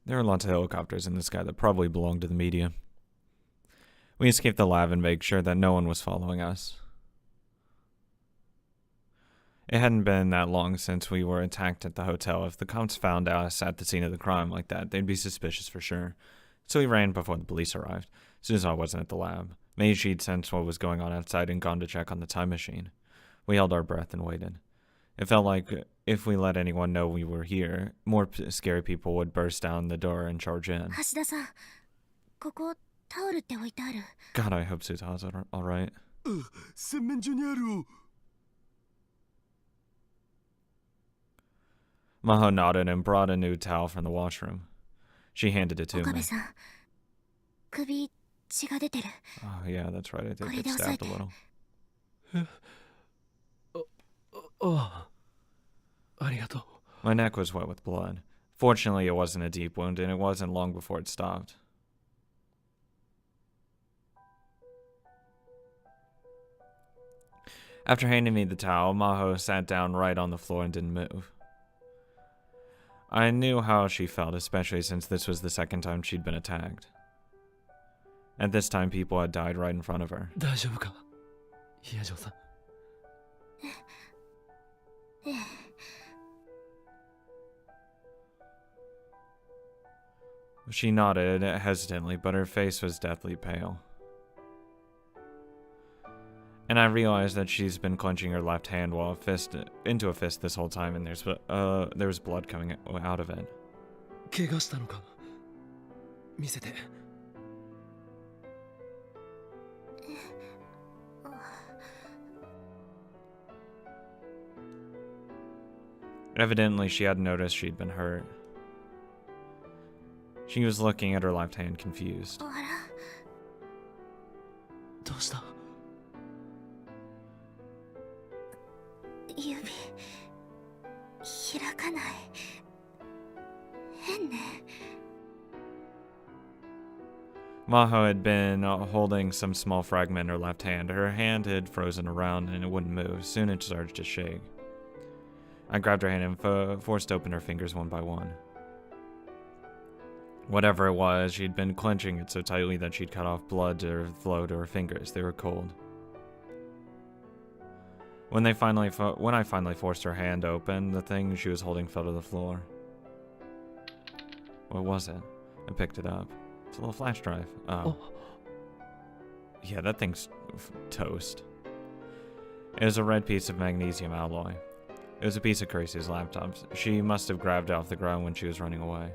There are lots of helicopters in the sky that probably belong to the media. We escaped the lab and made sure that no one was following us. It hadn't been that long since we were attacked at the hotel. If the cops found us at the scene of the crime like that, they'd be suspicious for sure. So we ran before the police arrived, as soon as I wasn't at the lab. Maybe she'd sensed what was going on outside and gone to check on the time machine. We held our breath and waited. It felt like if we let anyone know we were here, more scary people would burst down the door and charge in. God, I hope Suta's alright. Maho nodded and brought a new towel from the washroom. She handed it to me. Oh yeah, that's right, I did get stabbed a little. My neck was wet with blood. Fortunately, it wasn't a deep wound, and it wasn't long before it stopped. After handing me the towel, Maho sat down right on the floor and didn't move. I knew how she felt, especially since this was the second time she'd been attacked. At this time, people had died right in front of her. She nodded hesitantly, but her face was deathly pale. And I realized that she's been clenching her left hand while into a fist this whole time, and there was blood coming out of it. Evidently, she hadn't noticed she'd been hurt. She was looking at her left hand, confused. Maho had been holding some small fragment in her left hand. Her hand had frozen around and it wouldn't move. Soon it started to shake. I grabbed her hand and forced open her fingers one by one. Whatever it was, she'd been clenching it so tightly that she'd cut off blood to flow to her fingers. They were cold. When I finally forced her hand open, the thing she was holding fell to the floor. What was it? I picked it up. It's a little flash drive. Oh. Yeah, that thing's toast. It was a red piece of magnesium alloy. It was a piece of Crazy's laptop. She must have grabbed it off the ground when she was running away.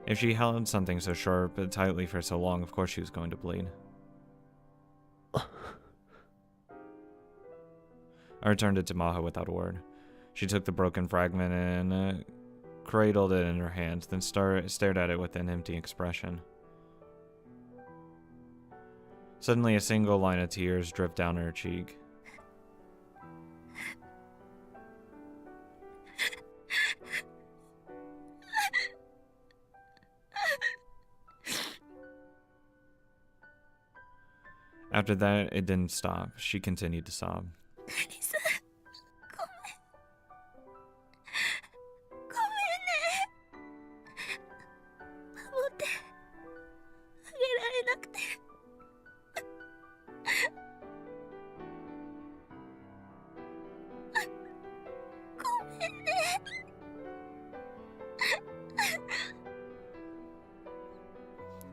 If she held something so sharp and tightly for so long, of course she was going to bleed. I returned it to Maho without a word. She took the broken fragment and cradled it in her hands, then stared at it with an empty expression. Suddenly, a single line of tears dripped down her cheek. After that, it didn't stop. She continued to sob.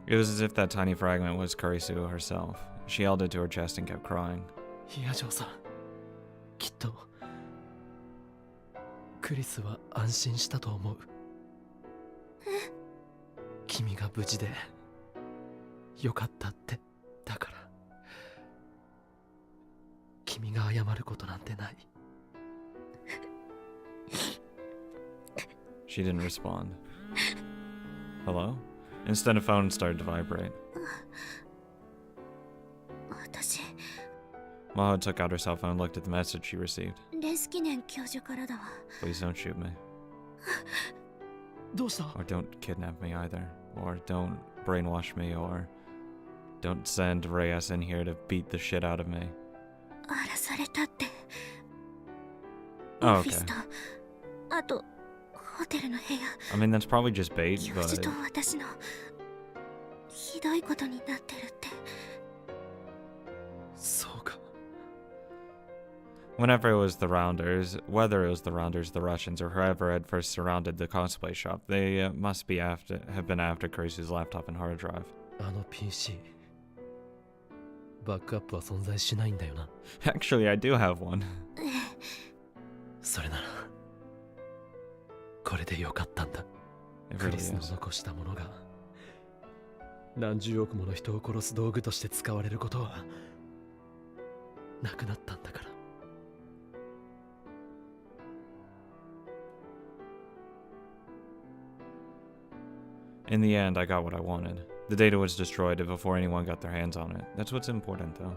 It was as if that tiny fragment was Kurisu herself. She held it to her chest and kept crying. She didn't respond. Hello? Instead, a phone started to vibrate. Maho took out her cell phone and looked at the message she received. Please don't shoot me. Or don't kidnap me either. Or don't brainwash me. Or don't send Reyes in here to beat the shit out of me. Oh, okay. ホテルの部屋 I mean, that's probably just bait, 教 but 授と私のひどいことになってるって。そうか。 whenever it was the Rounders, whether it was the Rounders, the Russians, or whoever had first surrounded the cosplay shop, they must have been after Crazy's laptop and hard drive. あの PC バックアップは存在しないんだよな。 Actually, I do have one. それならこれでよかったんだ。 It ク really リスの is. 残したものが何十億もの人を殺す道具として使われることはなくなったんだから。 In the end, I got what I wanted. The data was destroyed before anyone got their hands on it. That's what's important, though.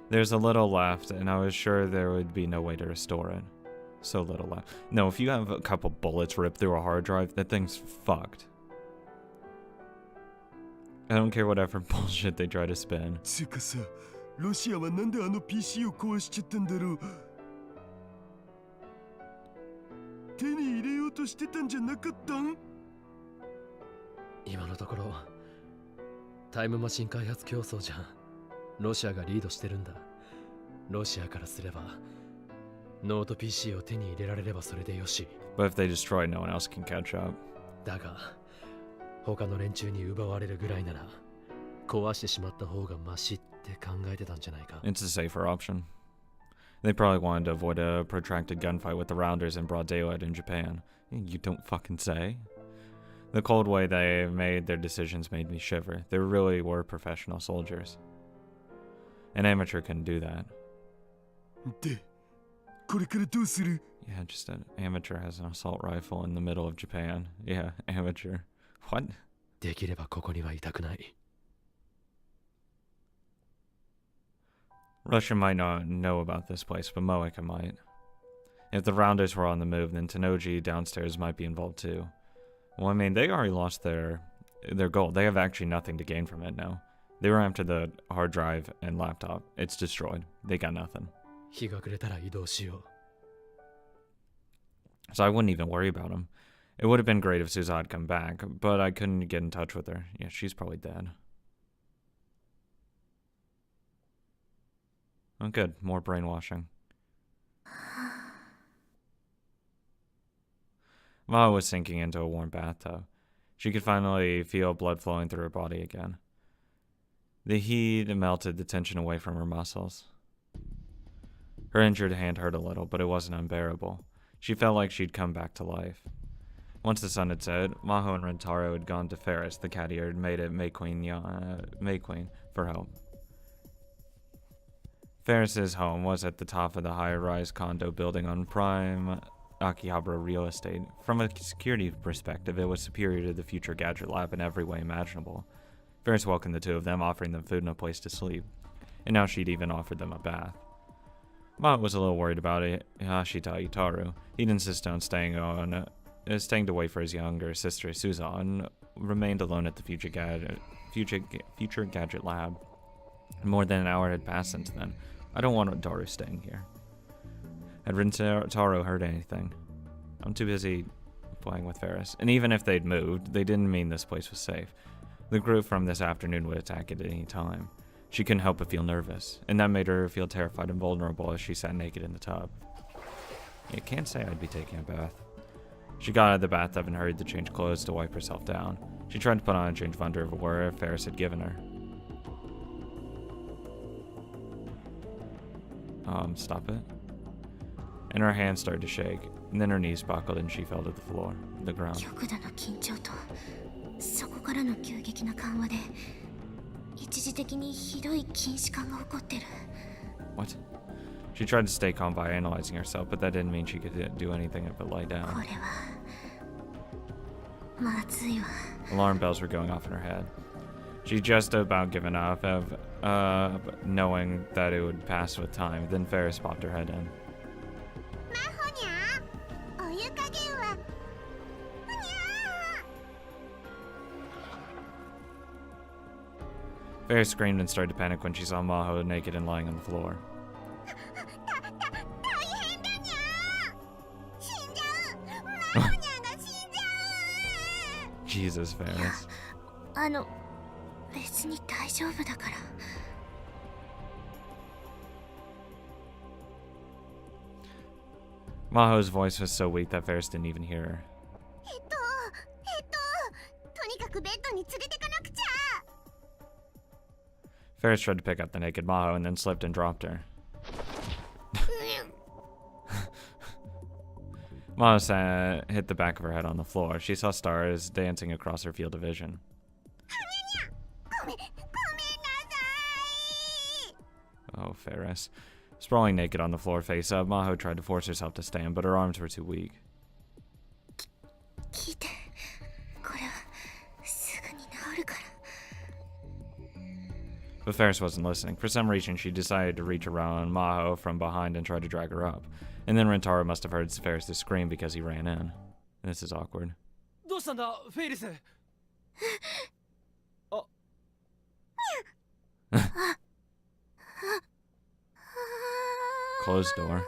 There's a little left, and I was sure there would be no way to restore it. So little left. No, if you have a couple bullets ripped through a hard drive, that thing's fucked. I don't care whatever bullshit they try to spin. つうかさ、ロシアはなんであの PC を壊しちゃったんだろう。手に入れようとしてたんじゃなかったん？今のところタイムマシン開発競争じゃロシアがリードしてるんだ。ロシアからすればノート PC を手に入れられればそれでよし。 But if they destroy it, no one else can catch up. だが他の連中に奪われるぐらいなら壊してしまった方がマシって考えてたんじゃないか。 It's a safer option. They probably wanted to avoid a protracted gunfight with the Rounders in broad daylight in Japan. You don't fucking say. The cold way they made their decisions made me shiver. They really were professional soldiers. An amateur couldn't do that. で、これからどうする？ Yeah, just an amateur has an assault rifle in the middle of Japan. Yeah, amateur. What? できればここにはいたくない。 Russia might not know about this place, but Moeka might. If the Rounders were on the move, then Tenoji downstairs might be involved too. Well, I mean, they already lost their gold. They have actually nothing to gain from it now. They were after the hard drive and laptop. It's destroyed. They got nothing. 日が暮れたら移動しよ So I wouldn't even worry about him. It would have been great if Suza had come back, but I couldn't get in touch with her. Yeah, she's probably dead. Oh, good. More brainwashing. Ma was sinking into a warm bathtub. She could finally feel blood flowing through her body again. The heat melted the tension away from her muscles. Her injured hand hurt a little, but it wasn't unbearable. She felt like she'd come back to life. Once the sun had set, Maho and Rentaro had gone to Ferris, the cat-eared May Queen, for help. Ferris's home was at the top of the high-rise condo building on prime Akihabara real estate. From a security perspective, it was superior to the future gadget lab in every way imaginable. Ferris welcomed the two of them, offering them food and a place to sleep. And now she'd even offered them a bath. Mott was a little worried about it. Hashita Itaru. He'd insist on staying to wait for his younger sister Suza and remained alone at the future gadget lab. More than an hour had passed since then. I don't want Daru staying here. Had Rintaro heard anything? I'm too busy playing with Ferris. And even if they'd moved, they didn't mean this place was safe. The group from this afternoon would attack at any time. She couldn't help but feel nervous, and that made her feel terrified and vulnerable as she sat naked in the tub. You can't say I'd be taking a bath. She got out of the bathtub and hurried to change clothes to wipe herself down. She tried to put on a change of underwear Ferris had given her. Stop it. And her hands started to shake, and then her knees buckled and she fell to the ground. 極度の緊張とそこからの急激な緩和で一時的にひどい筋弛緩が起こってる。 What? She tried to stay calm by analyzing herself, but that didn't mean she could do anything but lie こ down. れはまずいわ。 Alarm bells were going off in her head. She'd just about given up knowing that it would pass with time. Then Ferris popped her head in. マホニャお湯加減はほにゃ Ferris screamed and started to panic when she saw Maho naked and lying on the floor. 大変だにゃ死んじゃう Jesus, Ferris. 別に大丈夫だから。Maho's voice was so weak that Ferris didn't even hear her. とにかくベッドに連れてかなくちゃ。 Ferris tried to pick up the naked Maho and then slipped and dropped her. Maho hit the back of her head on the floor. She saw stars dancing across her field of vision. Oh, Ferris. Sprawling naked on the floor face up, Maho tried to force herself to stand, but her arms were too weak. 聞いて、これはすぐに治るから。 But Ferris wasn't listening. For some reason, she decided to reach around Maho from behind and try to drag her up. And then Rentaro must have heard Ferris' scream because he ran in. This is awkward. どうしたんだフェイリス。あ Closed door.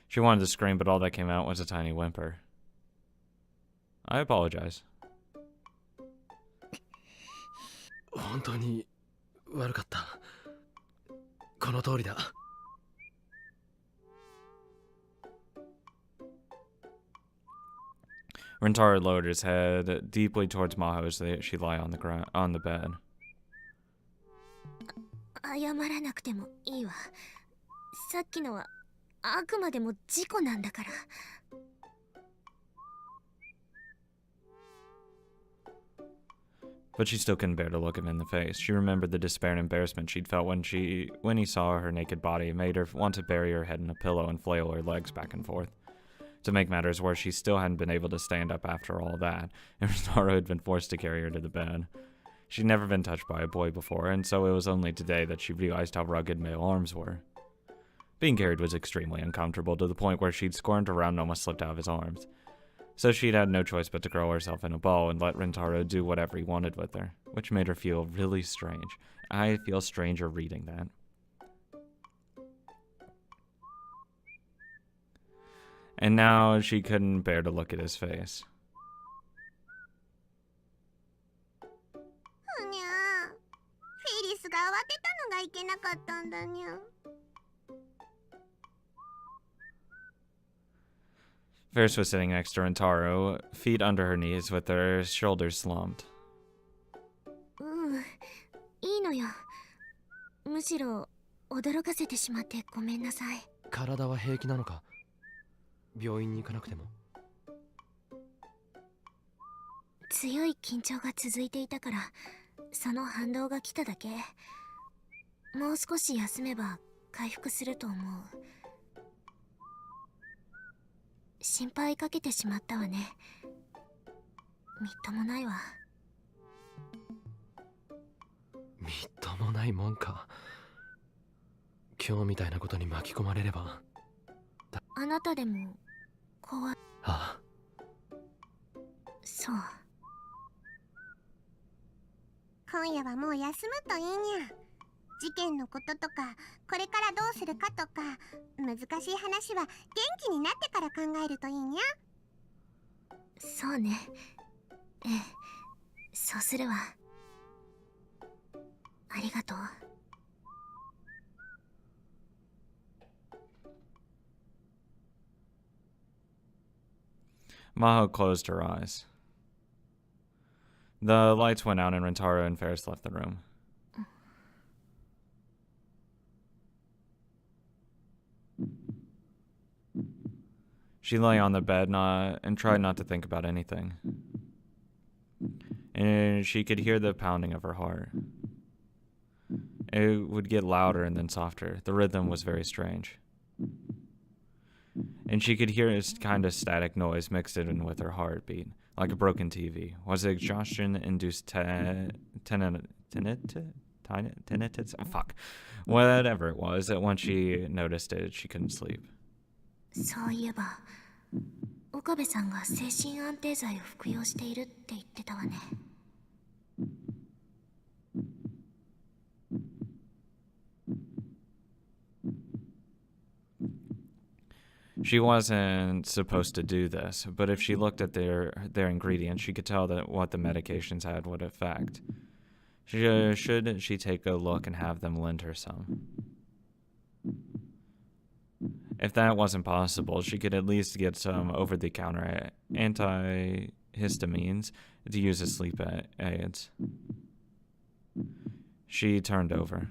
She wanted to scream, but all that came out was a tiny whimper. I apologize. 本当に悪かった。この通りだ。Rentaro lowered his head deeply towards Maho as she lay on the bed. 謝らなくてもいいわ。さっきのはあくまでも事故なんだから。 But she still couldn't bear to look him in the face. She remembered the despair and embarrassment she'd felt when he saw her naked body. It made her want to bury her head in a pillow and flail her legs back and forth. To make matters worse, she still hadn't been able to stand up after all that, and Rentaro had been forced to carry her to the bed. She'd never been touched by a boy before, and so it was only today that she realized how rugged male arms were. Being carried was extremely uncomfortable, to the point where she'd squirmed around and almost slipped out of his arms. So she'd had no choice but to curl herself in a ball and let Rentaro do whatever he wanted with her, which made her feel really strange. I feel stranger reading that. And now she couldn't bear to look at his face. にゃー、フェリスが慌てたのがいけなかったんだにゃ。 Ferris was sitting next to Rentaro, feet under her knees with her shoulders slumped. いいのよ。むしろ驚かせてしまってごめんなさい。体は平気なのか。病院に行かなくても。強い緊張が続いていたから、その反動が来ただけ。もう少し休めば回復すると思う。心配かけてしまったわね。みっともないわ。みっともないもんか。今日みたいなことに巻き込まれれば。あなたでも怖い。ああ。そう。今夜はもう休むといいにゃ。事件のこととか、これからどうするかとか、難しい話は元気になってから考えるといいにゃ。そうね。ええ、そうするわ。ありがとう。Maho closed her eyes. The lights went out and Rentaro and Ferris left the room. She lay on the bed and tried not to think about anything. And she could hear the pounding of her heart. It would get louder and then softer. The rhythm was very strange. And she could hear this kind of static noise mixed in with her heartbeat, like a broken TV. Was it exhaustion-induced tinnitus? Oh, fuck. Whatever it was, that once she noticed it, she couldn't sleep. そういえば、岡部さんが精神安定剤を服用しているって言ってたわね。She wasn't supposed to do this, but if she looked at their ingredients, she could tell that what the medications had would affect. Should she take a look and have them lend her some? If that wasn't possible, she could at least get some over-the-counter antihistamines to use as sleep aids. She turned over.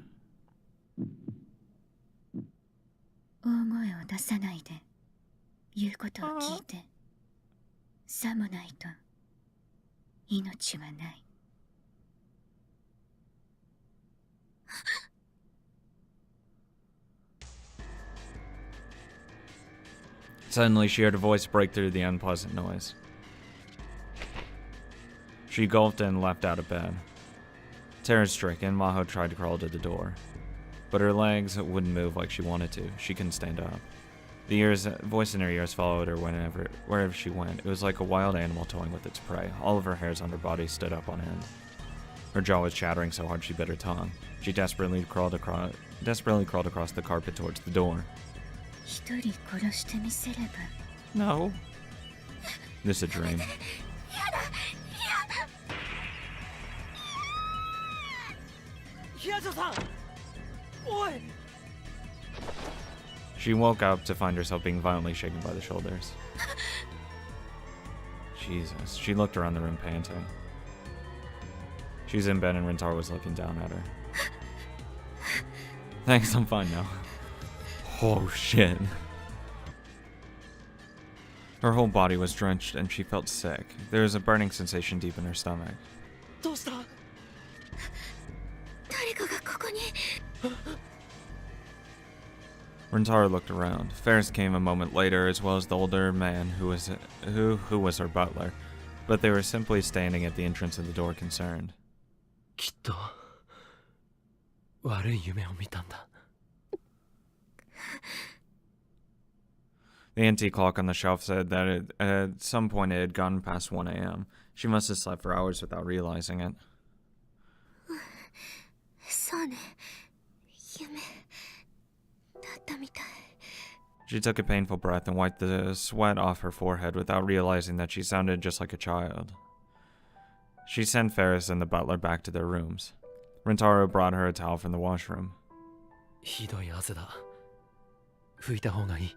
大声を出さないで言うことを聞いてさもないと命はない Suddenly, she heard a voice break through the unpleasant noise. She gulped and leapt out of bed. Terror-stricken, Maho tried to crawl to the door, but her legs wouldn't move like she wanted to. She couldn't stand up. The voice in her ears followed her wherever she went. It was like a wild animal toying with its prey. All of her hairs on her body stood up on end. Her jaw was chattering so hard she bit her tongue. She desperately crawled across the carpet towards the door. 一人殺してみせれば No. This is a dream. She woke up to find herself being violently shaken by the shoulders. Jesus. She looked around the room panting. She's in bed and Rintaro was looking down at her. Thanks, I'm fine now. Oh shit. Her whole body was drenched and she felt sick. There was a burning sensation deep in her stomach. どうした？誰かがここに Rintaro looked around. Ferris came a moment later, as well as the older man who was her butler, but they were simply standing at the entrance of the door concerned. きっと悪い夢を見たんだ。 The antique clock on the shelf said that at some point it had gone past 1 a.m. She must have slept for hours without realizing it. そうね夢だったみたい She took a painful breath and wiped the sweat off her forehead without realizing that she sounded just like a child. She sent Ferris and the butler back to their rooms. Rintaro brought her a towel from the washroom. ひどい汗だ。拭いた方がいい。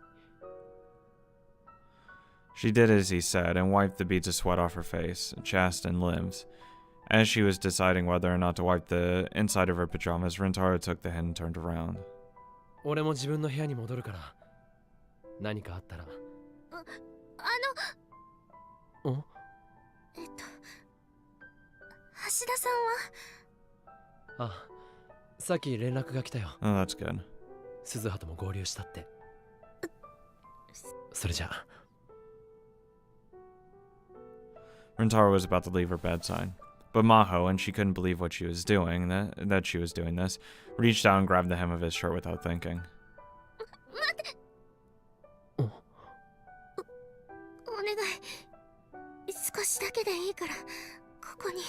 She did as he said and wiped the beads of sweat off her face, chest, and limbs. As she was deciding whether or not to wipe the inside of her pajamas, Rintaro took the hint and turned around. 俺も自分の部屋に戻るから。何かあったら。ん？橋田さんはあ、さっき連絡が来たよ。 Oh, that's good. 鈴葉とも合流したって。それじゃあ。 Rintaro was about to leave her bedside, but Maho, and she couldn't believe what she was doing, that she was doing this, reached out and grabbed the hem of his shirt without thinking. お願い少しだけでいいからここに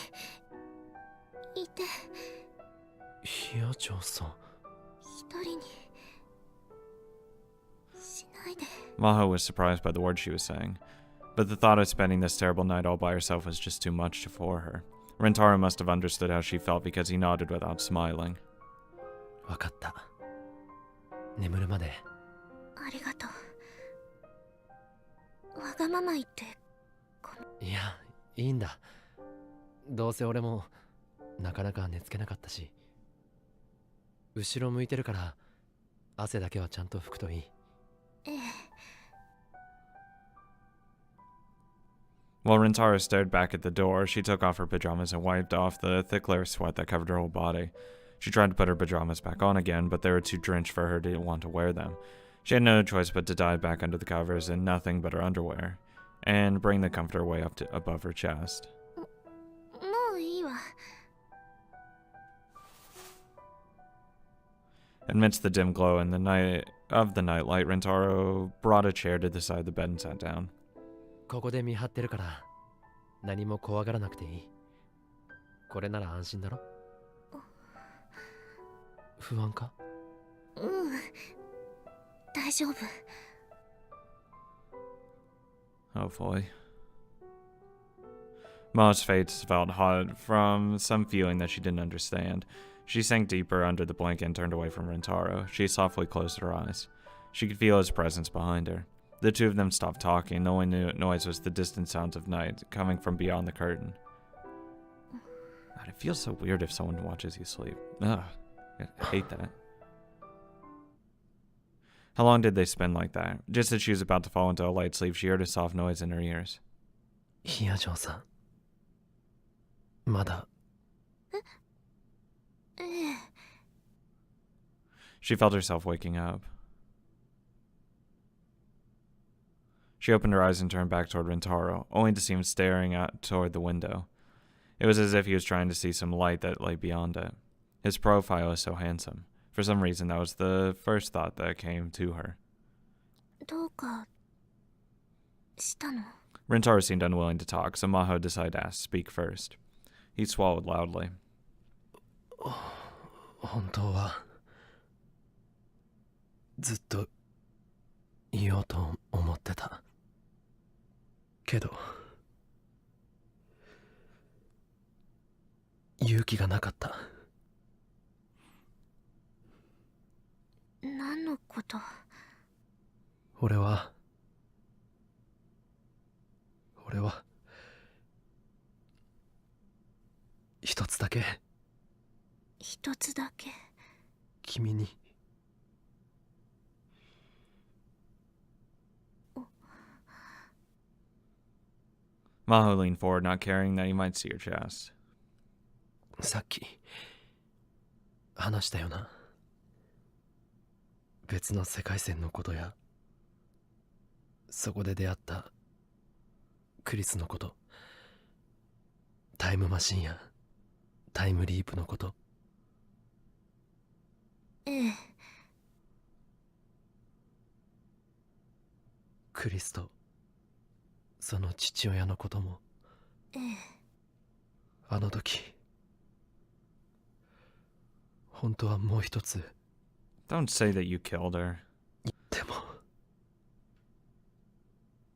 いてヒヤ長さん。一人にしないで Maho was surprised by the words she was saying, but the thought of spending this terrible night all by herself was just too much for her. Rintaro must have understood how she felt because he nodded without smiling. わかった。眠るまで。ありがとうわがまま言っていや、いいんだ。どうせ俺もなかなか寝つけなかったし。後ろ向いてるから汗だけはちゃんと拭くといい。ええ While Rintaro stared back at the door, she took off her pajamas and wiped off the thick layer of sweat that covered her whole body. She tried to put her pajamas back on again, but they were too drenched for her to want to wear them. She had no choice but to dive back under the covers in nothing but her underwear, and bring the comforter way up to above her chest. もういいわ Amidst the dim glow in the nightlight, Rintaro brought a chair to the side of the bed and sat down. ここで見張ってるから何も怖がらなくていい。これなら安心だろ。不安か？うん大丈夫 Hopefully. Maho's face felt hot from some feeling that she didn't understand. She sank deeper under the blanket and turned away from Rentaro. She softly closed her eyes. She could feel his presence behind her. The two of them stopped talking. The only noise was the distant sounds of night coming from beyond the curtain. God, it feels so weird if someone watches you sleep. Ugh, I hate that. How long did they spend like that? Just as she was about to fall into a light sleep, she heard a soft noise in her ears. ヒヤジョンさんまだ She felt herself waking up. She opened her eyes and turned back toward Rentaro, only to see him staring out toward the window. It was as if he was trying to see some light that lay beyond it. His profile was so handsome. For some reason, that was the first thought that came to her. どうかしたの？ Rentaro seemed unwilling to talk, so Maho decided to speak first. He swallowed loudly. 本当はずっと言おうと思ってたけど勇気がなかった。何のこと？俺は一つだけ一つだけ。君にMaho leaned forward, not caring that he might see her chest. さっき話したよな。別の世界線のことやそこで出会ったクリスのこと、タイムマシンやタイムリープのこと。ええ。クリスとその父親のことも。ええ。あの時本当はもう一つ。 Don't say that you killed her. でも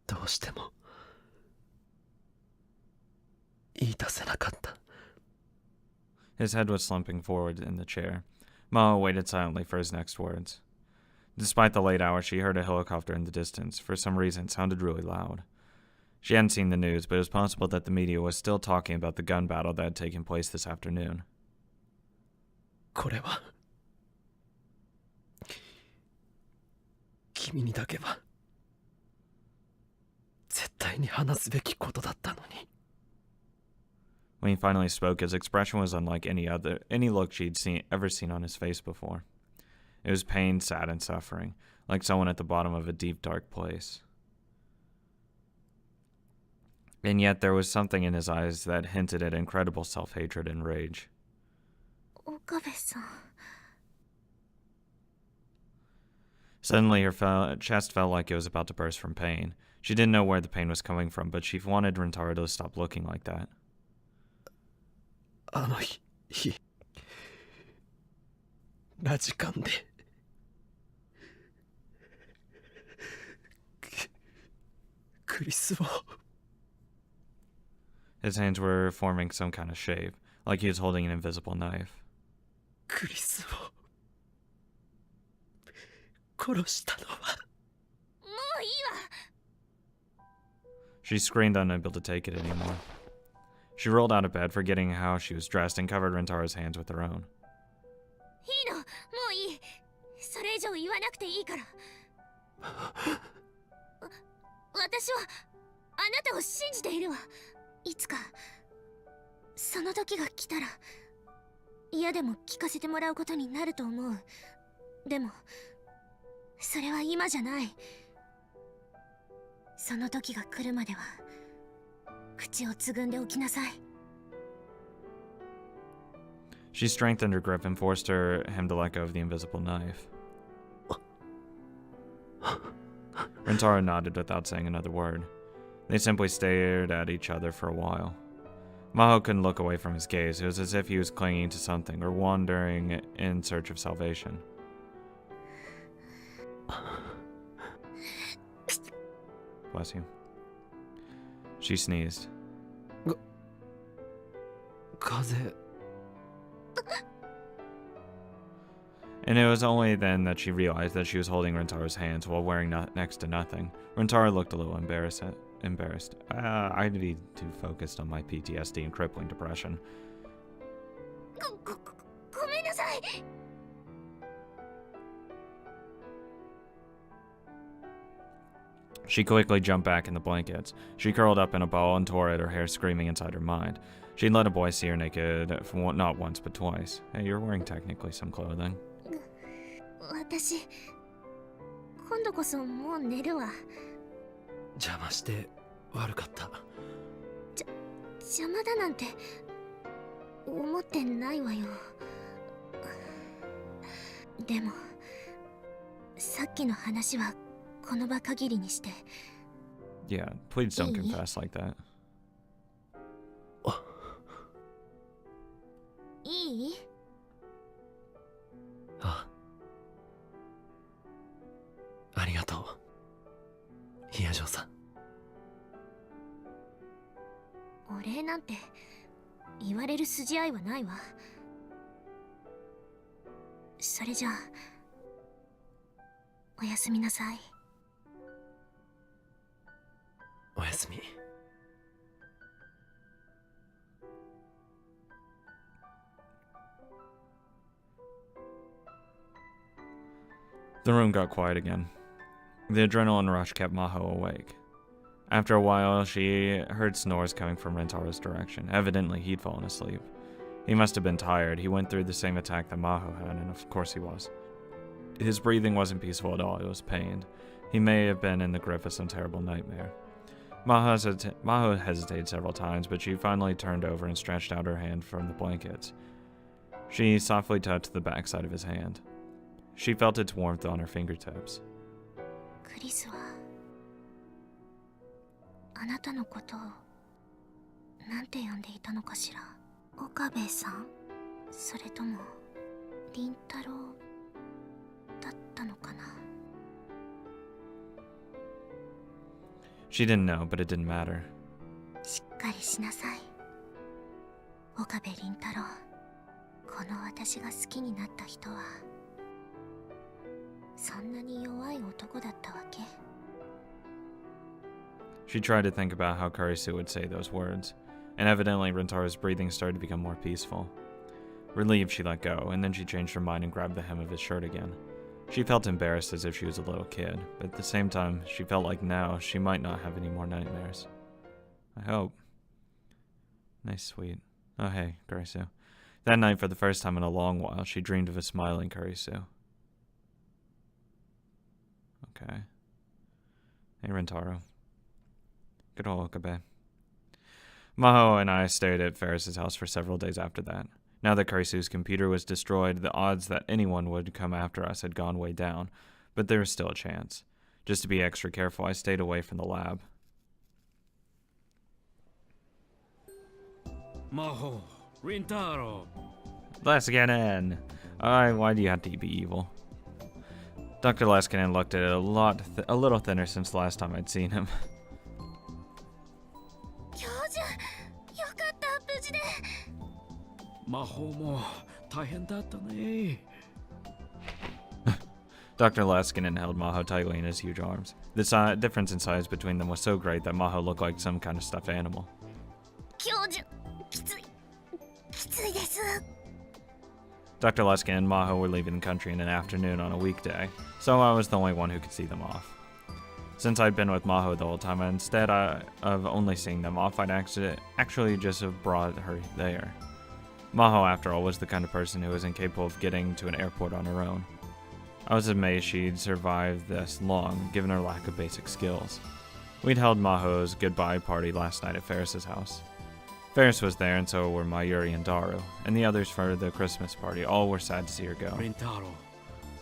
どうしても言い出せなかった。 His head was slumping forward in the chair. Maho waited silently for his next words. Despite the late hour, she heard a helicopter in the distance. For some reason, it sounded really loud. She hadn't seen the news, but it was possible that the media was still talking about the gun battle that had taken place this afternoon. これは君にだけは絶対に話すべきことだったのに。 When he finally spoke, his expression was unlike any look she'd ever seen on his face before. It was pain, sad, and suffering, like someone at the bottom of a deep, dark place. And yet there was something in his eyes that hinted at incredible self-hatred and rage. 岡部さん。 Suddenly, her chest felt like it was about to burst from pain. She didn't know where the pain was coming from, but she wanted Rentaro to stop looking like that. あの日ラジカンでクリスを。 His hands were forming some kind of shape, like he was holding an invisible knife. クリスを殺したのは。もういいわ。 She screamed, unable to take it anymore. She rolled out of bed, forgetting how she was dressed, and covered Rentaro's hands with her own. いいの、もういい。それ以上言わなくていいから。私はあなたを信じているわ。いつかその時が来たら嫌でも聞かせてもらうことになると思う。でもそれは今じゃない。その時が来るまでは口をつぐんでおきなさい。 She strengthened her grip and forced him to let go of the invisible knife. Rentaro nodded without saying another word. They simply stared at each other for a while. Maho couldn't look away from his gaze. It was as if he was clinging to something or wandering in search of salvation. Bless you. She sneezed. 風邪 And it was only then that she realized that she was holding Rentaro's hands while wearing next to nothing. Rentaro looked a little embarrassed. I'd be too focused on my PTSD and crippling depression. ごめんなさい。 She quickly jumped back in the blankets. She curled up in a ball and tore at her hair, screaming inside her mind. She'd let a boy see her naked not once but twice. Hey, you're wearing technically some clothing. 私、今度こそもう寝るわ。邪魔して悪かった。邪魔だなんて思ってないわよ。でも、さっきの話はこの場限りにして。Yeah, please don't confess like that. いい？ありがとう、ヒヤジョさん。お礼なんて言われる筋合いはないわ。それじゃあ、おやすみなさい。おやすみ。The room got quiet again. The adrenaline rush kept Maho awake. After a while, she heard snores coming from Rentaro's direction. Evidently, he'd fallen asleep. He must have been tired. He went through the same attack that Maho had, and of course he was. His breathing wasn't peaceful at all. It was pained. He may have been in the grip of some terrible nightmare. Maho hesitated several times, but she finally turned over and stretched out her hand from the blankets. She softly touched the backside of his hand. She felt its warmth on her fingertips. クリスはあなたのことをなんて呼んでいたのかしら。岡部さん、それとも凛太郎だったのかな。 She didn't know, but it didn't matter. しっかりしなさい、岡部凛太郎。この私が好きになった人はそんなに弱い男だったわけ。 She tried to think about how Kurisu would say those words, and evidently Rentaro's breathing started to become more peaceful. Relieved, she let go, and then she changed her mind and grabbed the hem of his shirt again. She felt embarrassed as if she was a little kid, but at the same time, she felt like now she might not have any more nightmares. I hope. Nice, sweet. Oh, hey, Kurisu. That night, for the first time in a long while, she dreamed of a smiling Kurisu. Okay. Hey, Rentaro. Good old Okabe. Maho and I stayed at Ferris's house for several days after that. Now that Kurisu's computer was destroyed, the odds that anyone would come after us had gone way down, but there was still a chance. Just to be extra careful, I stayed away from the lab. Maho, Rintaro. Let's get in. Alright, why do you have to be evil? Dr. Leskinen looked at it a little thinner since the last time I'd seen him. 教授、よかった、無事で。魔法も大変だったね。Dr. Leskinen held Maho tightly in his huge arms. The difference in size between them was so great that Maho looked like some kind of stuffed animal. 教授、きついです。 Dr. Luskin and Maho were leaving the country in an afternoon on a weekday, so I was the only one who could see them off. Since I'd been with Maho the whole time, instead of only seeing them off, I'd actually just have brought her there. Maho, after all, was the kind of person who was incapable of getting to an airport on her own. I was amazed she'd survived this long, given her lack of basic skills. We'd held Maho's goodbye party last night at Ferris's house. Ferris was there, and so were Mayuri and Daru, and the others for the Christmas party. All were sad to see her go. Rintaro,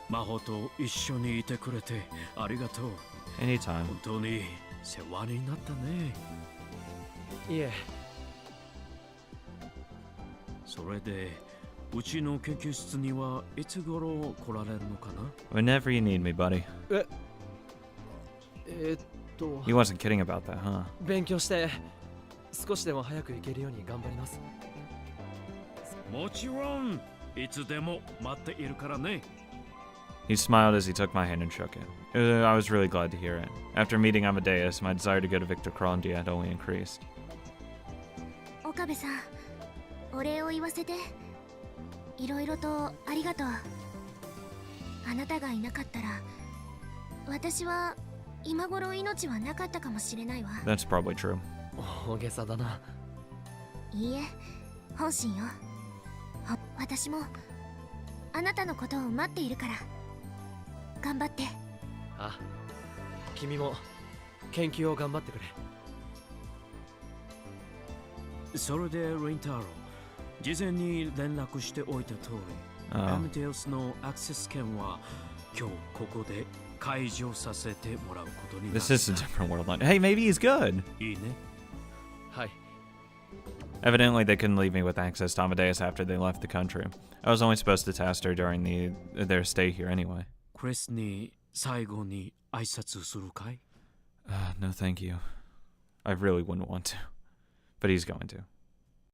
魔法と一緒にいてくれてありがとう。 Anytime. 本当に世話になったね。いえ。それで、うちの研究室にはいつ頃来られるのかな？ Whenever you need me, buddy. えっと He wasn't kidding about that, huh? 勉強して少しでも早く行けるように頑張ります。もちろんいつでも待っているからね。 He smiled as he took my hand and shook it. I was really glad to hear it. After meeting Amadeus, my desire to go to Victor Krondia had only increased. 岡部さん、お礼を言わせて。いろいろとありがとう。あなたがいなかったら、私は今頃命はなかったかもしれないわ。 That's probably true. 大げさだな。いいえ、本心よ。私もあなたのことを待っているから。頑張って。あ、君も研究を頑張ってくれ。それでレインタロウ、事前に連絡しておいた通り、アメデウスのアクセス権は今日ここで解除させてもらうことになった。 This is a different world line. Hey, maybe he's good. いいね。はい。 Evidently, they couldn't leave me with access to Amadeus after they left the country. I was only supposed to test her during their stay here anyway. クリスに最後に挨拶するかい？ No, thank you. I really wouldn't want to. But he's going to.